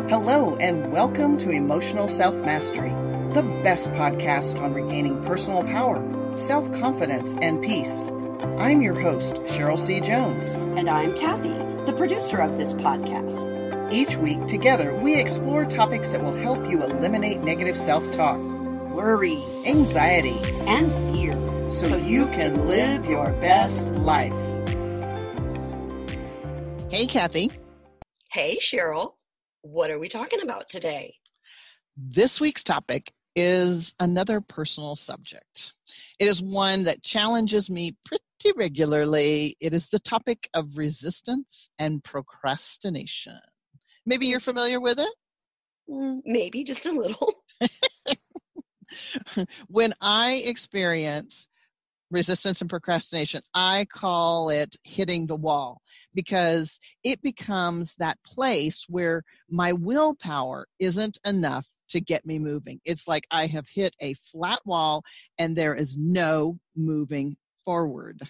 Hello, and welcome to Emotional Self-Mastery, the best podcast on regaining personal power, self-confidence, and peace. I'm your host, Cheryl C. Jones. And I'm Kathy, the producer of this podcast. Each week, together, we explore topics that will help you eliminate negative self-talk, worry, anxiety, and fear, so you can live your best life. Hey, Kathy. Hey, Cheryl. What are we talking about today? This week's topic is another personal subject. It is one that challenges me pretty regularly. It is the topic of resistance and procrastination. Maybe you're familiar with it? Maybe just a little. When I experience resistance and procrastination, I call it hitting the wall, because it becomes that place where my willpower isn't enough to get me moving. It's like I have hit a flat wall and there is no moving forward.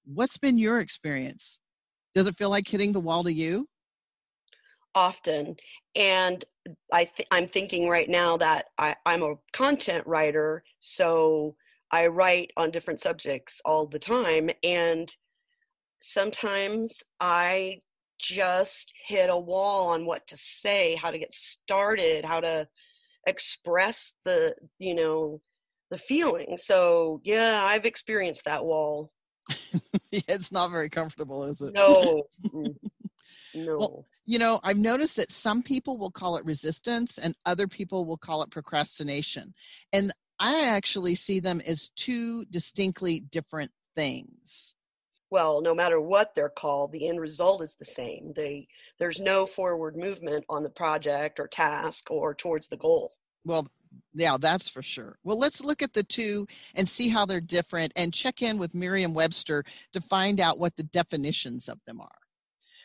What's been your experience? Does it feel like hitting the wall to you? Often. And I'm thinking right now that I'm a content writer, so I write on different subjects all the time, and sometimes I just hit a wall on what to say, how to get started, how to express the feeling. So yeah, I've experienced that wall. It's not very comfortable, is it? No. Well, I've noticed that some people will call it resistance and other people will call it procrastination. And I actually see them as two distinctly different things. Well, no matter what they're called, the end result is the same. There's no forward movement on the project or task or towards the goal. Well, yeah, that's for sure. Well, let's look at the two and see how they're different and check in with Merriam-Webster to find out what the definitions of them are.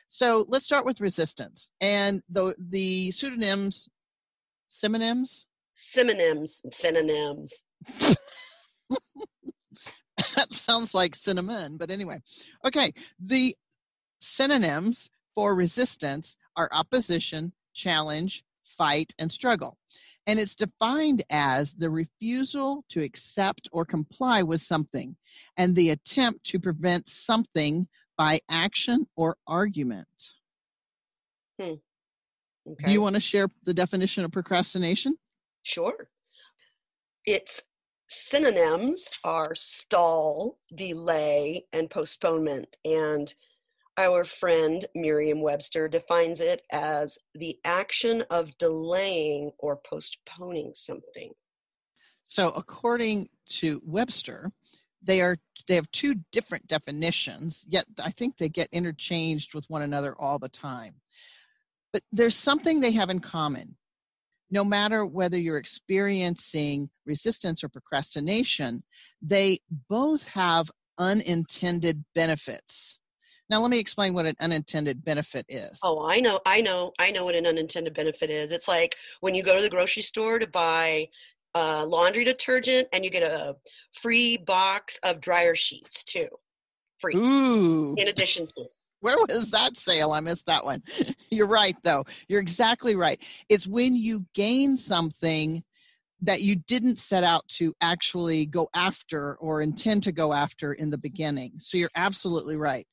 So let's start with resistance. And the synonyms. That sounds like cinnamon, but anyway. Okay, the synonyms for resistance are opposition, challenge, fight, and struggle. And it's defined as the refusal to accept or comply with something and the attempt to prevent something by action or argument. Okay. Do you want to share the definition of procrastination? Sure. Its synonyms are stall, delay, and postponement. And our friend Merriam-Webster defines it as the action of delaying or postponing something. So according to Webster, they have two different definitions, yet I think they get interchanged with one another all the time. But there's something they have in common. No matter whether you're experiencing resistance or procrastination, they both have unintended benefits. Now, let me explain what an unintended benefit is. Oh, I know what an unintended benefit is. It's like when you go to the grocery store to buy laundry detergent and you get a free box of dryer sheets too. Free. Ooh. In addition to. Where was that sale? I missed that one. You're right, though. You're exactly right. It's when you gain something that you didn't set out to actually go after or intend to go after in the beginning. So you're absolutely right.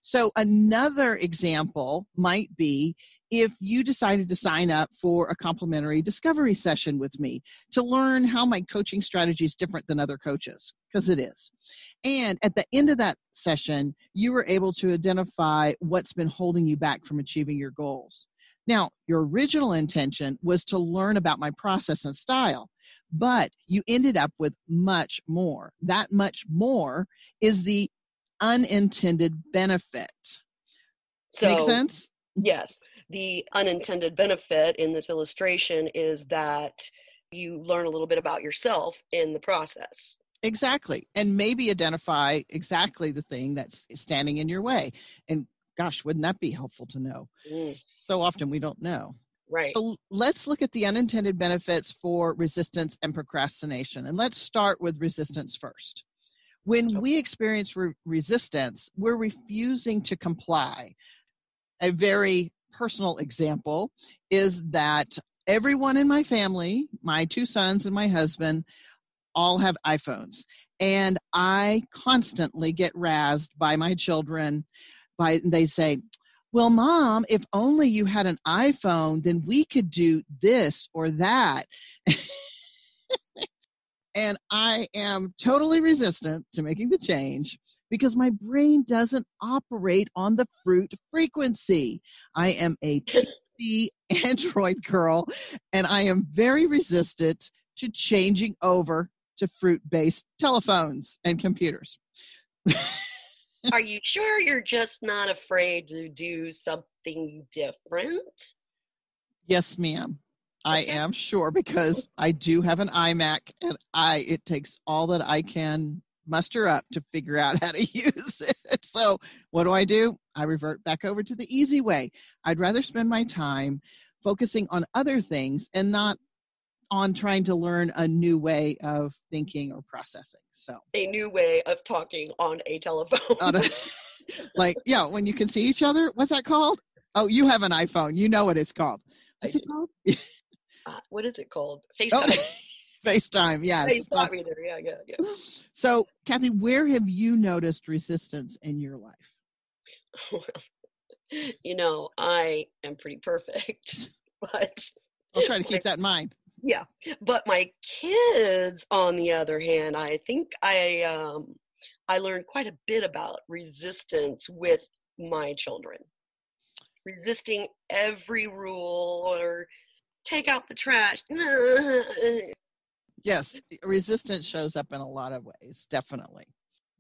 So another example might be if you decided to sign up for a complimentary discovery session with me to learn how my coaching strategy is different than other coaches, because it is. And at the end of that session, you were able to identify what's been holding you back from achieving your goals. Now, your original intention was to learn about my process and style, but you ended up with much more. That much more is the unintended benefit. So, make sense? Yes. The unintended benefit in this illustration is that you learn a little bit about yourself in the process. Exactly. And maybe identify exactly the thing that's standing in your way. And gosh, wouldn't that be helpful to know? So often we don't know. Right. So let's look at the unintended benefits for resistance and procrastination. And let's start with resistance first. When we experience resistance, we're refusing to comply. A very personal example is that everyone in my family, my 2 sons and my husband, all have iPhones. And I constantly get razzed by my children. They say, well, Mom, if only you had an iPhone, then we could do this or that. And I am totally resistant to making the change because my brain doesn't operate on the fruit frequency. I am a PC Android girl, and I am very resistant to changing over to fruit-based telephones and computers. Are you sure you're just not afraid to do something different? Yes, ma'am. I am sure, because I do have an iMac, and it takes all that I can muster up to figure out how to use it. So what do? I revert back over to the easy way. I'd rather spend my time focusing on other things and not on trying to learn a new way of thinking or processing. So a new way of talking on a telephone. When you can see each other. What's that called? Oh, you have an iPhone. You know what it's called. What's it called? What is it called? FaceTime. Oh, FaceTime, yes. FaceTime either. Yeah. So, Kathy, where have you noticed resistance in your life? Well, I am pretty perfect, but I'll try to keep that in mind. Yeah, but my kids, on the other hand, I think I learned quite a bit about resistance with my children. Resisting every rule or take out the trash. Yes, resistance shows up in a lot of ways, definitely.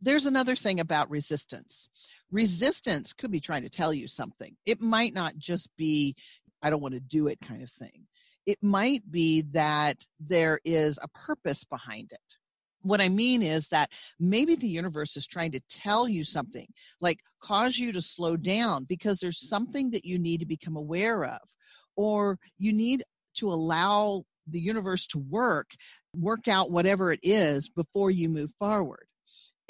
There's another thing about resistance. Resistance could be trying to tell you something. It might not just be, I don't want to do it kind of thing. It might be that there is a purpose behind it. What I mean is that maybe the universe is trying to tell you something, like cause you to slow down because there's something that you need to become aware of, or you need to allow the universe to work out whatever it is before you move forward.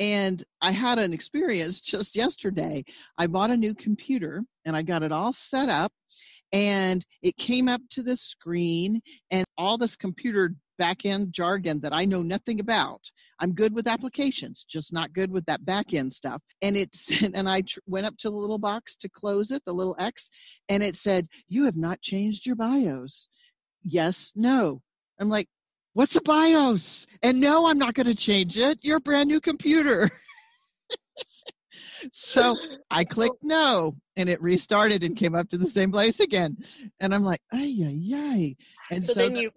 And I had an experience just yesterday. I bought a new computer and I got it all set up, and it came up to the screen and all this computer back-end jargon that I know nothing about. I'm good with applications, just not good with that back-end stuff. And I went up to the little box to close it, the little X, and it said, "You have not changed your BIOS." Yes, no. I'm like, what's a BIOS? And no, I'm not going to change it. You're a brand new computer. So I clicked no, and it restarted and came up to the same place again. And I'm like, ay. And so then you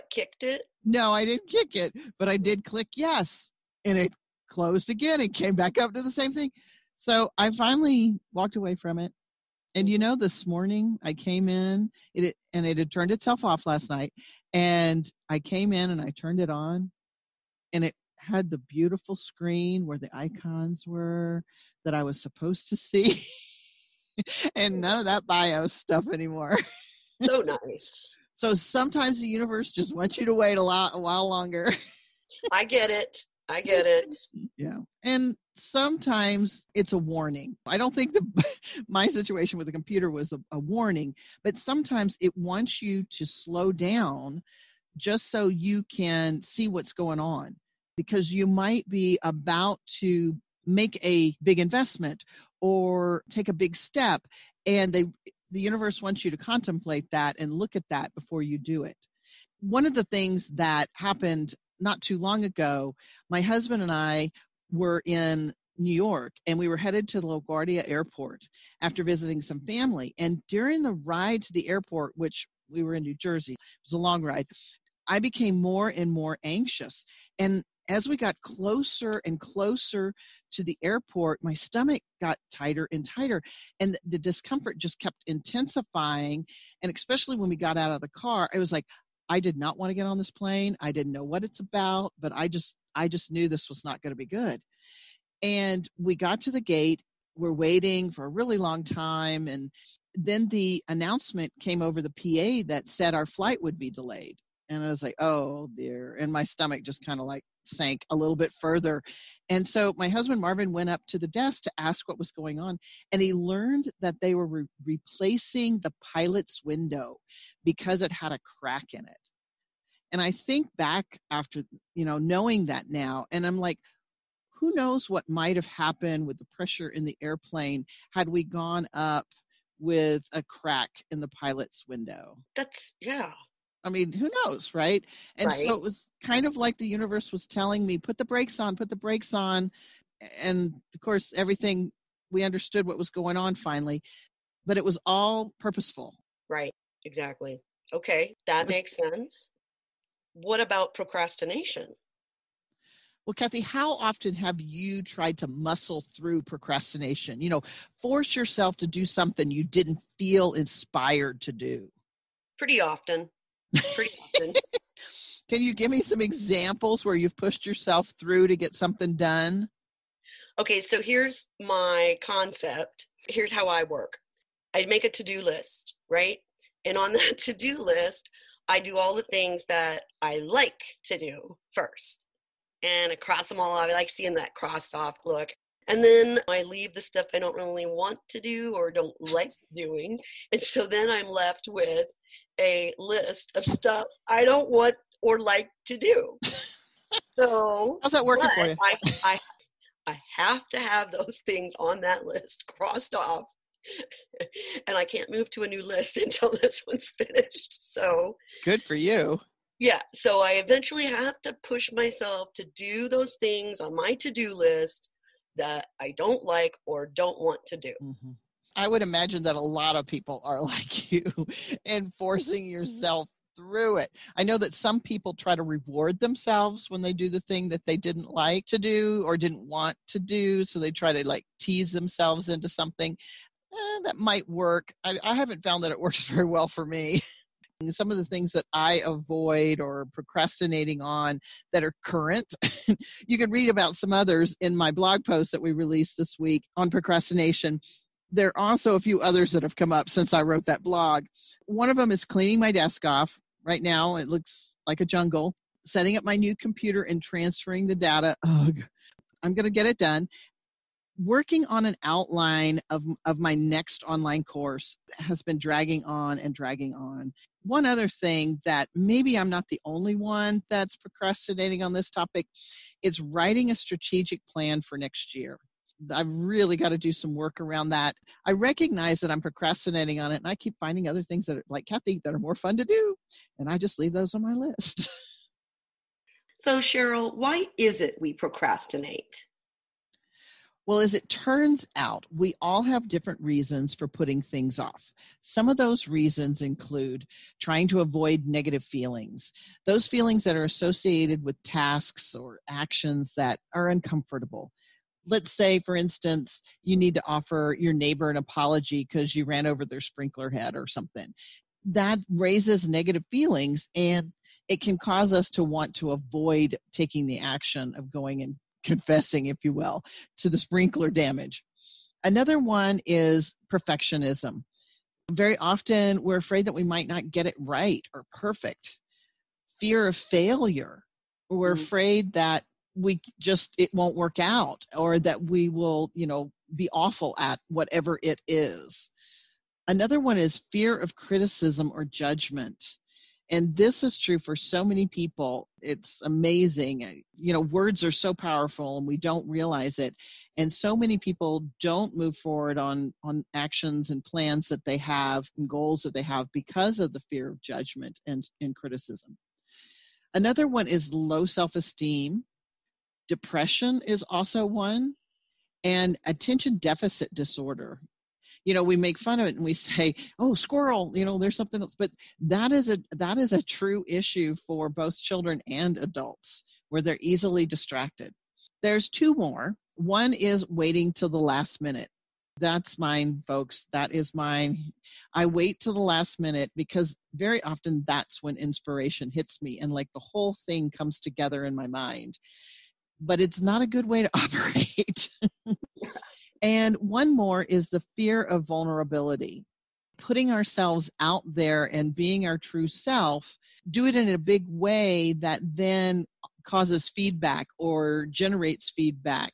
kicked it? No, I didn't kick it, but I did click yes, and it closed again and came back up to the same thing. So I finally walked away from it. And this morning I came in, it had turned itself off last night, and I came in and I turned it on, and it had the beautiful screen where the icons were that I was supposed to see, and none of that BIOS stuff anymore. So nice. So sometimes the universe just wants you to wait a while longer. I get it. Yeah. And sometimes it's a warning. I don't think my situation with the computer was a warning, but sometimes it wants you to slow down just so you can see what's going on, because you might be about to make a big investment or take a big step, and the universe wants you to contemplate that and look at that before you do it. One of the things that happened not too long ago, my husband and I were in New York, and we were headed to the LaGuardia airport after visiting some family. And during the ride to the airport, which we were in New Jersey, it was a long ride, I became more and more anxious. And as we got closer and closer to the airport, my stomach got tighter and tighter, and the discomfort just kept intensifying. And especially when we got out of the car, I was like, I did not want to get on this plane. I didn't know what it's about, but I just knew this was not going to be good. And we got to the gate. We're waiting for a really long time. And then the announcement came over the PA that said our flight would be delayed. And I was like, oh dear. And my stomach just kind of like sank a little bit further. And so my husband Marvin went up to the desk to ask what was going on. And he learned that they were replacing the pilot's window because it had a crack in it. And I think back after, knowing that now, and I'm like, who knows what might have happened with the pressure in the airplane had we gone up with a crack in the pilot's window. Yeah. I mean, who knows, right? And Right. so it was kind of like the universe was telling me, put the brakes on, put the brakes on. And of course, everything, we understood what was going on finally, but it was all purposeful. Right. Exactly. Okay. That makes sense. What about procrastination? Well, Kathy, how often have you tried to muscle through procrastination? Force yourself to do something you didn't feel inspired to do. Pretty often. Can you give me some examples where you've pushed yourself through to get something done? Okay, so here's my concept. Here's how I work. I make a to-do list, right? And on that to-do list, I do all the things that I like to do first. And I cross them all off. I like seeing that crossed off look. And then I leave the stuff I don't really want to do or don't like doing. And so then I'm left with a list of stuff I don't want or like to do. So how's that working for you? I have to have those things on that list crossed off. And I can't move to a new list until this one's finished. So good for you. Yeah, so I eventually have to push myself to do those things on my to-do list that I don't like or don't want to do. Mm-hmm. I would imagine that a lot of people are like you and forcing yourself through it. I know that some people try to reward themselves when they do the thing that they didn't like to do or didn't want to do. So they try to tease themselves into something. That might work. I haven't found that it works very well for me. Some of the things that I avoid or procrastinating on that are current, you can read about some others in my blog post that we released this week on procrastination. There are also a few others that have come up since I wrote that blog. One of them is cleaning my desk off. Right now, it looks like a jungle. Setting up my new computer and transferring the data. Ugh, I'm going to get it done. Working on an outline of my next online course has been dragging on and dragging on. One other thing that maybe I'm not the only one that's procrastinating on this topic is writing a strategic plan for next year. I've really got to do some work around that. I recognize that I'm procrastinating on it, and I keep finding other things that are, like Kathy, that are more fun to do, and I just leave those on my list. So, Cheryl, why is it we procrastinate? Well, as it turns out, we all have different reasons for putting things off. Some of those reasons include trying to avoid negative feelings, those feelings that are associated with tasks or actions that are uncomfortable. Let's say, for instance, you need to offer your neighbor an apology because you ran over their sprinkler head or something. That raises negative feelings, and it can cause us to want to avoid taking the action of going and confessing, if you will, to the sprinkler damage. Another one is perfectionism. Very often we're afraid that we might not get it right or perfect. Fear of failure. We're afraid that it won't work out, or that we will, be awful at whatever it is. Another one is fear of criticism or judgment. And this is true for so many people. It's amazing. Words are so powerful and we don't realize it. And so many people don't move forward on actions and plans that they have and goals that they have because of the fear of judgment and criticism. Another one is low self-esteem. Depression is also one. And attention deficit disorder. We make fun of it and we say, oh, squirrel, there's something else. But that is a true issue for both children and adults, where they're easily distracted. There's two more. One is waiting till the last minute. That's mine, folks. That is mine. I wait till the last minute because very often that's when inspiration hits me and the whole thing comes together in my mind. But it's not a good way to operate. And one more is the fear of vulnerability. putting ourselves out there and being our true self, do it in a big way that then causes feedback or generates feedback.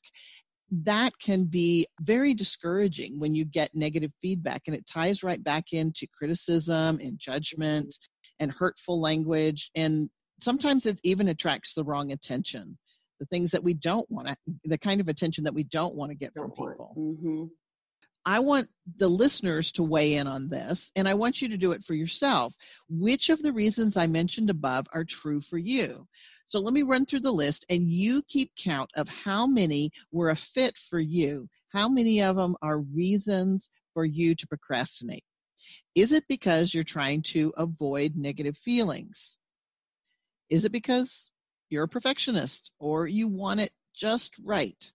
That can be very discouraging when you get negative feedback, and it ties right back into criticism and judgment and hurtful language. And sometimes it even attracts the wrong attention, the things that we don't want to, the kind of attention that we don't want to get from people. Mm-hmm. I want the listeners to weigh in on this, and I want you to do it for yourself. Which of the reasons I mentioned above are true for you? So let me run through the list, and you keep count of how many were a fit for you. How many of them are reasons for you to procrastinate? Is it because you're trying to avoid negative feelings? Is it because you're a perfectionist or you want it just right?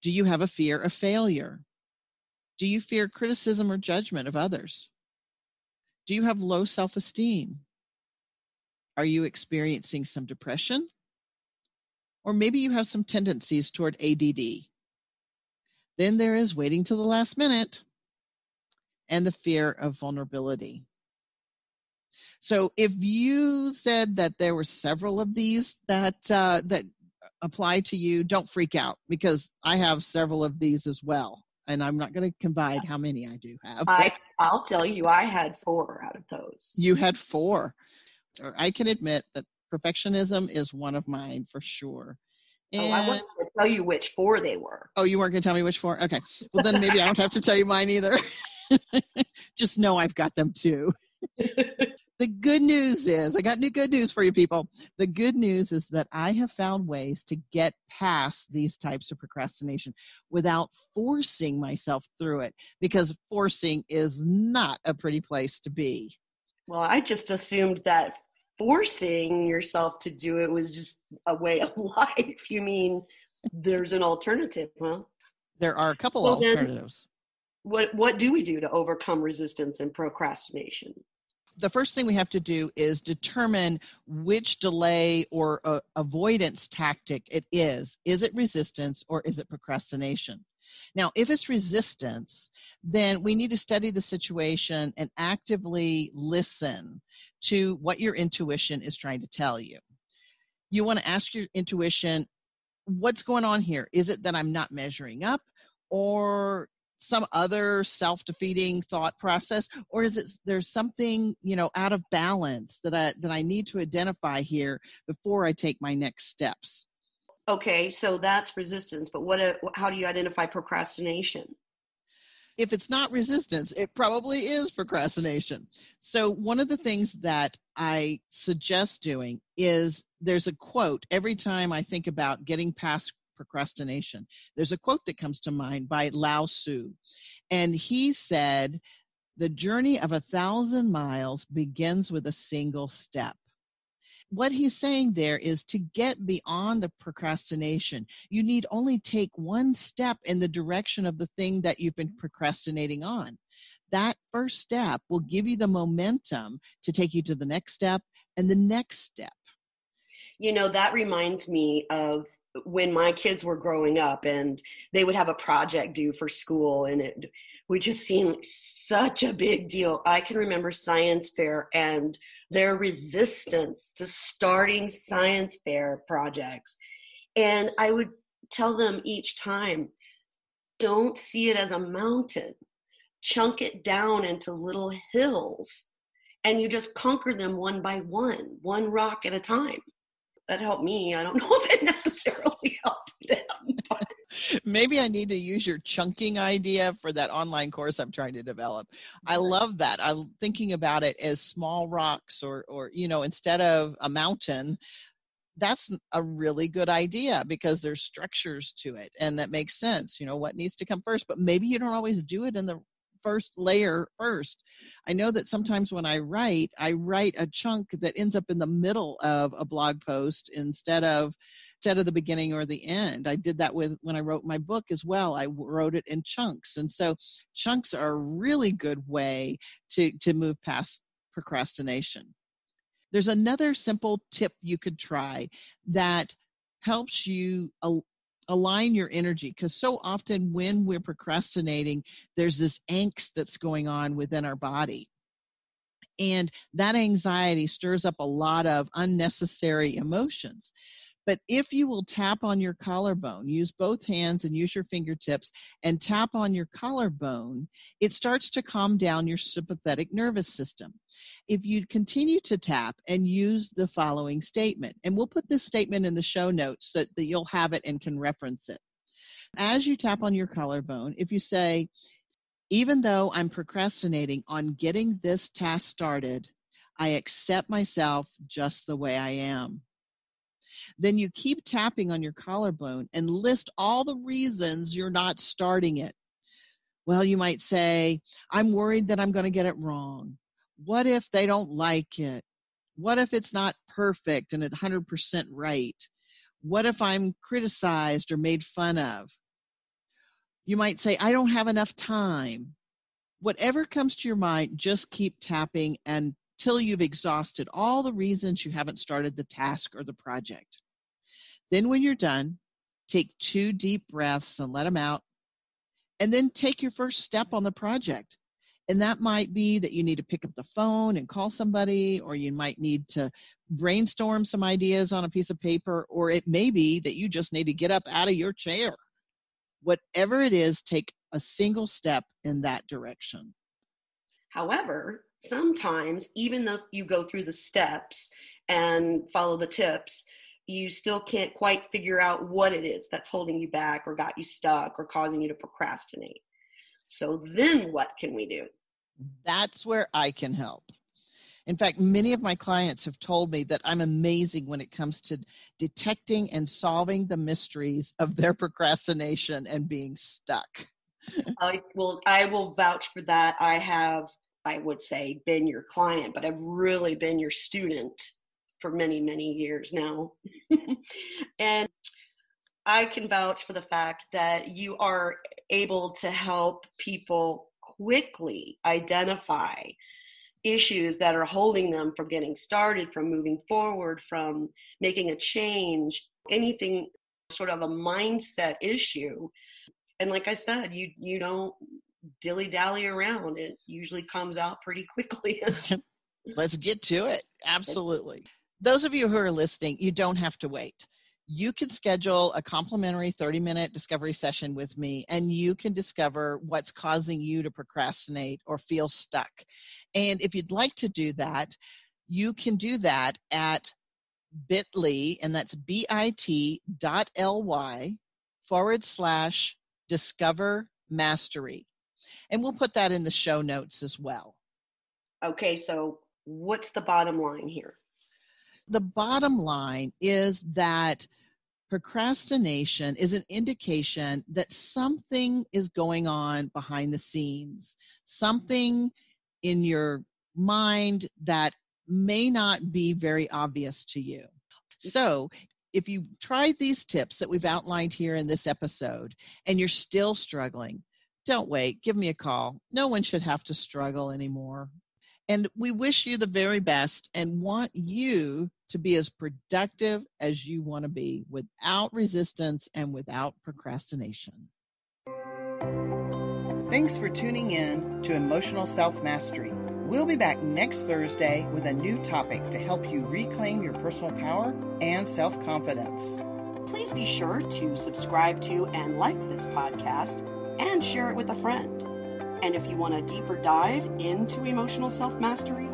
Do you have a fear of failure? Do you fear criticism or judgment of others? Do you have low self-esteem? Are you experiencing some depression? Or maybe you have some tendencies toward ADD. Then there is waiting till the last minute and the fear of vulnerability. So if you said that there were several of these that apply to you, don't freak out, because I have several of these as well. And I'm not going to confide how many I do have. I'll tell you, I had 4 out of those. You had 4. I can admit that perfectionism is one of mine for sure. And I wanted to tell you which 4 they were. Oh, you weren't going to tell me which 4? Okay. Well, then maybe I don't have to tell you mine either. Just know I've got them too. The good news is, I got new good news for you people. The good news is that I have found ways to get past these types of procrastination without forcing myself through it, because forcing is not a pretty place to be. Well, I just assumed that forcing yourself to do it was just a way of life. You mean there's an alternative, huh? There are a couple alternatives. What do we do to overcome resistance and procrastination? The first thing we have to do is determine which delay or avoidance tactic it is. Is it resistance or is it procrastination? Now, if it's resistance, then we need to study the situation and actively listen to what your intuition is trying to tell you. You want to ask your intuition, what's going on here? Is it that I'm not measuring up, or some other self-defeating thought process, or is it there's something, out of balance that I need to identify here before I take my next steps? Okay, so that's resistance, but how do you identify procrastination? If it's not resistance, it probably is procrastination. So one of the things that I suggest doing is, there's a quote every time I think about getting past procrastination. There's a quote that comes to mind by Lao Tzu. And he said, "The journey of 1,000 miles begins with a single step." What he's saying there is, to get beyond the procrastination, you need only take one step in the direction of the thing that you've been procrastinating on. That first step will give you the momentum to take you to the next step and the next step. That reminds me of when my kids were growing up and they would have a project due for school, and it would just seem such a big deal. I can remember science fair and their resistance to starting science fair projects. And I would tell them each time, don't see it as a mountain. Chunk it down into little hills, and you just conquer them one by one rock at a time. That helped me. I don't know if it necessarily helped them. But. Maybe I need to use your chunking idea for that online course I'm trying to develop. I love that. I'm thinking about it as small rocks or instead of a mountain. That's a really good idea, because there's structures to it, and that makes sense. What needs to come first, but maybe you don't always do it in the first layer first. I know that sometimes when I write a chunk that ends up in the middle of a blog post instead of the beginning or the end. I did that when I wrote my book as well. I wrote it in chunks. And so chunks are a really good way to move past procrastination. There's another simple tip you could try that helps you Align your energy, because so often when we're procrastinating, there's this angst that's going on within our body. And that anxiety stirs up a lot of unnecessary emotions. But if you will tap on your collarbone, use both hands and use your fingertips and tap on your collarbone, it starts to calm down your sympathetic nervous system. If you continue to tap and use the following statement, and we'll put this statement in the show notes so that you'll have it and can reference it. As you tap on your collarbone, if you say, even though I'm procrastinating on getting this task started, I accept myself just the way I am. Then you keep tapping on your collarbone and list all the reasons you're not starting it. Well, you might say, I'm worried that I'm going to get it wrong. What if they don't like it? What if it's not perfect and it's 100% right? What if I'm criticized or made fun of? You might say, I don't have enough time. Whatever comes to your mind, just keep tapping until you've exhausted all the reasons you haven't started the task or the project. Then when you're done, take 2 deep breaths and let them out. And then take your first step on the project. And that might be that you need to pick up the phone and call somebody, or you might need to brainstorm some ideas on a piece of paper, or it may be that you just need to get up out of your chair. Whatever it is, take a single step in that direction. However, sometimes, even though you go through the steps and follow the tips, you still can't quite figure out what it is that's holding you back or got you stuck or causing you to procrastinate. So then what can we do? That's where I can help. In fact, many of my clients have told me that I'm amazing when it comes to detecting and solving the mysteries of their procrastination and being stuck. I will vouch for that. I would say, been your client, but I've really been your student for many, many years now. And I can vouch for the fact that you are able to help people quickly identify issues that are holding them from getting started, from moving forward, from making a change, anything sort of a mindset issue. And like I said, you don't dilly-dally around. It usually comes out pretty quickly. Let's get to it. Absolutely. Those of you who are listening, you don't have to wait. You can schedule a complimentary 30-minute discovery session with me, and you can discover what's causing you to procrastinate or feel stuck. And if you'd like to do that, you can do that at bit.ly, and that's bit.ly/discover mastery. And we'll put that in the show notes as well. Okay, so what's the bottom line here? The bottom line is that procrastination is an indication that something is going on behind the scenes, something in your mind that may not be very obvious to you. So if you tried these tips that we've outlined here in this episode and you're still struggling, don't wait. Give me a call. No one should have to struggle anymore. And we wish you the very best and want you to be as productive as you want to be, without resistance and without procrastination. Thanks for tuning in to Emotional Self-Mastery. We'll be back next Thursday with a new topic to help you reclaim your personal power and self-confidence. Please be sure to subscribe to and like this podcast and share it with a friend. And if you want a deeper dive into emotional self-mastery,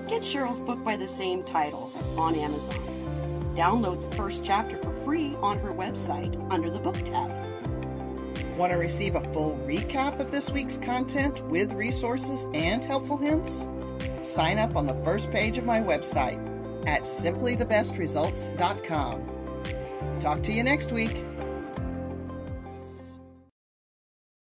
get Cheryl's book by the same title on Amazon. Download the first chapter for free on her website under the book tab. Want to receive a full recap of this week's content with resources and helpful hints? Sign up on the first page of my website at simplythebestresults.com. Talk to you next week.